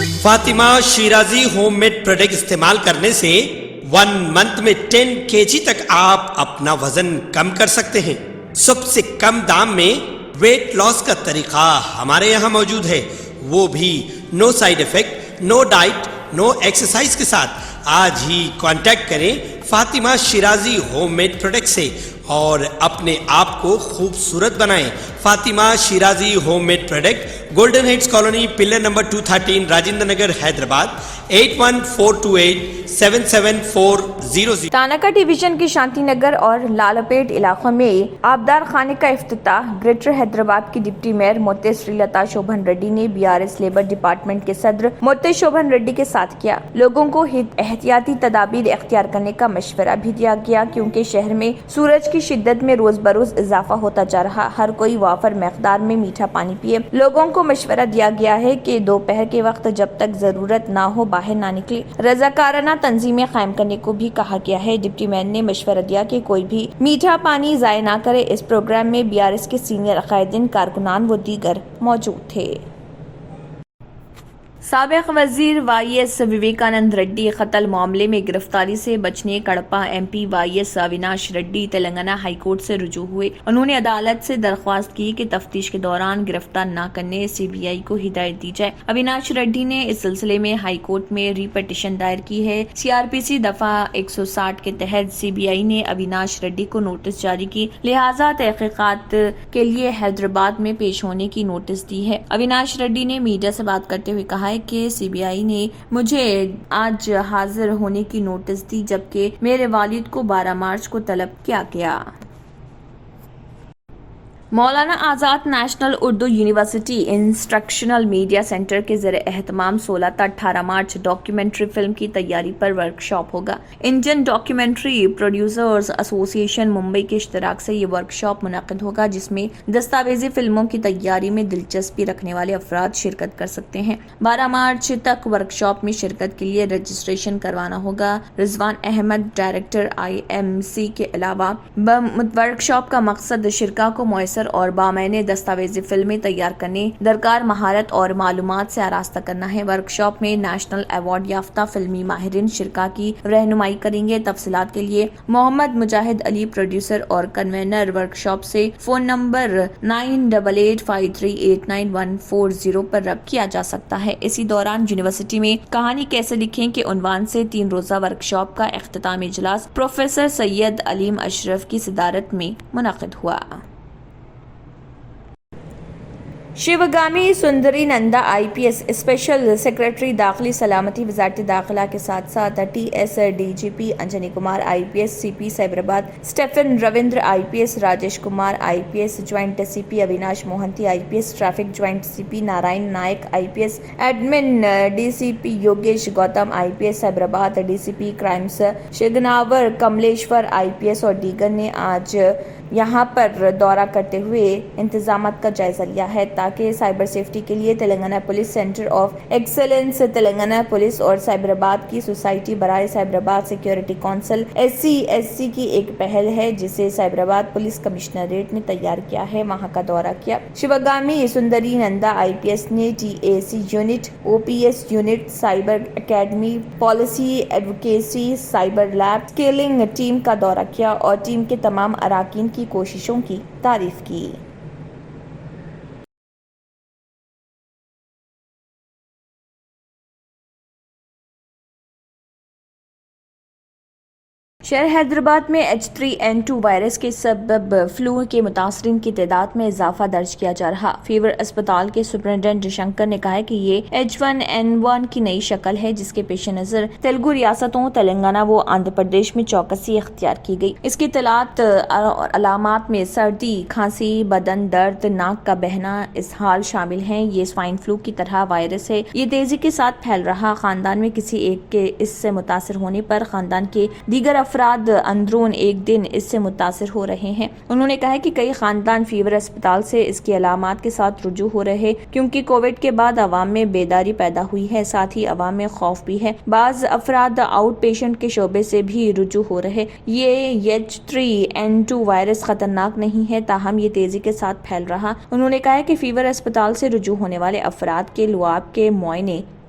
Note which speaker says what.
Speaker 1: Fatima Shirazi home made product استعمال کرنے سے 1 منتھ میں 10 kg تک آپ اپنا وزن کم کر سکتے ہیں۔ سب سے کم دام میں ویٹ لاس کا طریقہ ہمارے یہاں موجود ہے، وہ بھی no side effect, no diet, no exercise کے ساتھ۔ آج ہی کانٹیکٹ کریں Fatima Shirazi home made product سے اور اپنے آپ کو خوبصورت بنائیں۔ Fatima Shirazi home made product, golden heights colony, pillar number 213، Rajendra Nagar, Hyderabad, 8142877400۔
Speaker 2: تانکا ڈویژن کے شانتی نگر اور لالپیٹ علاقوں میں آبدار خانے کا افتتاح گریٹر حیدرآباد کی ڈپٹی میئر موتے سری لتا شوبھن ریڈی نے BRS لیبر ڈپارٹمنٹ کے صدر موتے شوبھن ریڈی کے ساتھ کیا۔ لوگوں کو احتیاطی تدابیر اختیار کرنے کا مشورہ بھی دیا گیا کیونکہ شہر میں سورج کی شدت میں روز بروز اضافہ ہوتا جا رہا، ہر کوئی وافر مقدار میں میٹھا پانی پیے۔ لوگوں کو مشورہ دیا گیا ہے کہ دوپہر کے وقت جب تک ضرورت نہ ہو باہر نہ نکلے۔ رضاکارانہ تنظیمیں قائم کرنے کو بھی کہا گیا ہے۔ ڈپٹی میئر نے مشورہ دیا کہ کوئی بھی میٹھا پانی ضائع نہ کرے۔ اس پروگرام میں BRS کے سینئر قائدین، کارکنان و دیگر موجود تھے۔ سابق وزیر YS وویکانند ریڈی قتل معاملے میں گرفتاری سے بچنے کڑپا MP YS Avinash ready Telangana high court سے رجوع ہوئے۔ انہوں نے عدالت سے درخواست کی کہ تفتیش کے دوران گرفتار نہ کرنے CBI کو ہدایت دی جائے۔ اویناش ریڈی نے اس سلسلے میں ہائی کورٹ میں ری پٹیشن دائر کی ہے۔ CRPC دفعہ 160 کے تحت CBI نے اویناش ریڈی کو نوٹس جاری کی، لہٰذا تحقیقات کے لیے حیدرآباد میں پیش ہونے کی نوٹس دی ہے۔ اویناش ریڈی نے میڈیا سے بات کرتے ہوئے کہا کہ CBI نے مجھے آج حاضر ہونے کی نوٹس دی جبکہ میرے والد کو 12 مارچ کو طلب کیا گیا۔ Maulana Azad national Urdu university instructional media centre کے زیر اہتمام 16 تا 18 مارچ ڈاکیومنٹری فلم کی تیاری پر ورکشاپ ہوگا۔ انڈین ڈاکیومنٹری پروڈیوسرز ایسوسی ایشن ممبئی کے اشتراک سے یہ ورکشاپ منعقد ہوگا جس میں دستاویزی فلموں کی تیاری میں دلچسپی رکھنے والے افراد شرکت کر سکتے ہیں۔ 12 مارچ تک ورکشاپ میں شرکت کے لیے رجسٹریشن کروانا ہوگا۔ رضوان احمد، ڈائریکٹر IMC کے علاوہ ورکشاپ کا مقصد شرکا کو مؤثر اور بامعنی دستاویزی فلمیں تیار کرنے درکار مہارت اور معلومات سے آراستہ کرنا ہے۔ ورکشاپ میں نیشنل ایوارڈ یافتہ فلمی ماہرین شرکا کی رہنمائی کریں گے۔ تفصیلات کے لیے محمد مجاہد علی، پروڈیوسر اور کنوینر ورکشاپ سے فون نمبر 9883838140 پر رابطہ کیا جا سکتا ہے۔ اسی دوران یونیورسٹی میں کہانی کیسے لکھیں کے عنوان سے 3 روزہ ورکشاپ کا اختتامی اجلاس پروفیسر سید علیم اشرف کی صدارت میں منعقد ہوا۔ Shivagami Sundari Nanda IPS special secretary داخلی سلامتی وزارت داخلہ کے ساتھ ساتھ TS DGP Anjani Kumar IPS CP Cyberabad Stephen Ravindra IPS Rajesh Kumar IPS joint CP Avinash Mohanty IPS traffic joint CP Narayan Naik IPS admin DCP Yogesh Gautam IPS Cyberabad DCP crimes Shinganavar Kamleshwar IPS اور دیگر نے آج یہاں پر دورہ کرتے ہوئے انتظامات کا جائزہ لیا ہے تاکہ سائبر سیفٹی کے لیے Telangana police centre of excellence, Telangana police اور سائبرآباد کی سوسائٹی برائے سائبرآباد سیکیورٹی کونسل SC کی ایک پہل ہے جسے سائبرآباد پولیس کمشنریٹ نے تیار کیا ہے، وہاں کا دورہ کیا۔ شیوگامی سندری نندا IPS نے TAC unit, OPS unit, cyber academy, policy advocacy, cyber lab, scaling team کا دورہ کیا اور ٹیم کے تمام اراکین کی کوششوں کی تعریف کی۔ شہر حیدرآباد میں H3N2 وائرس کے سبب فلو کے متاثرین کی تعداد میں اضافہ درج کیا جا رہا۔ فیور اسپتال کے سپرنٹینڈنٹ شنکر نے کہا کہ یہ H1N1 کی نئی شکل ہے جس کے پیش نظر تیلگو ریاستوں تلنگانہ و آندھرا پردیش میں چوکسی اختیار کی گئی۔ اس کی اطلاعات اور علامات میں سردی، کھانسی، بدن درد، ناک کا بہنا، اسہال شامل ہیں۔ یہ سوائن فلو کی طرح وائرس ہے، یہ تیزی کے ساتھ پھیل رہا۔ خاندان میں کسی ایک کے اس سے متاثر ہونے پر خاندان کے دیگر افراد اندرون ایک دن اس سے متاثر ہو رہے ہیں۔ انہوں نے کہا کہ کئی خاندان فیور اسپتال سے اس کی علامات کے ساتھ رجوع ہو رہے کیونکہ کووڈ کے بعد عوام میں بیداری پیدا ہوئی ہے، ساتھ ہی عوام میں خوف بھی ہے۔ بعض افراد آؤٹ پیشنٹ کے شعبے سے بھی رجوع ہو رہے۔ یہ H3N2 وائرس خطرناک نہیں ہے تاہم یہ تیزی کے ساتھ پھیل رہا۔ انہوں نے کہا کہ فیور اسپتال سے رجوع ہونے والے افراد کے لعاب کے معائنے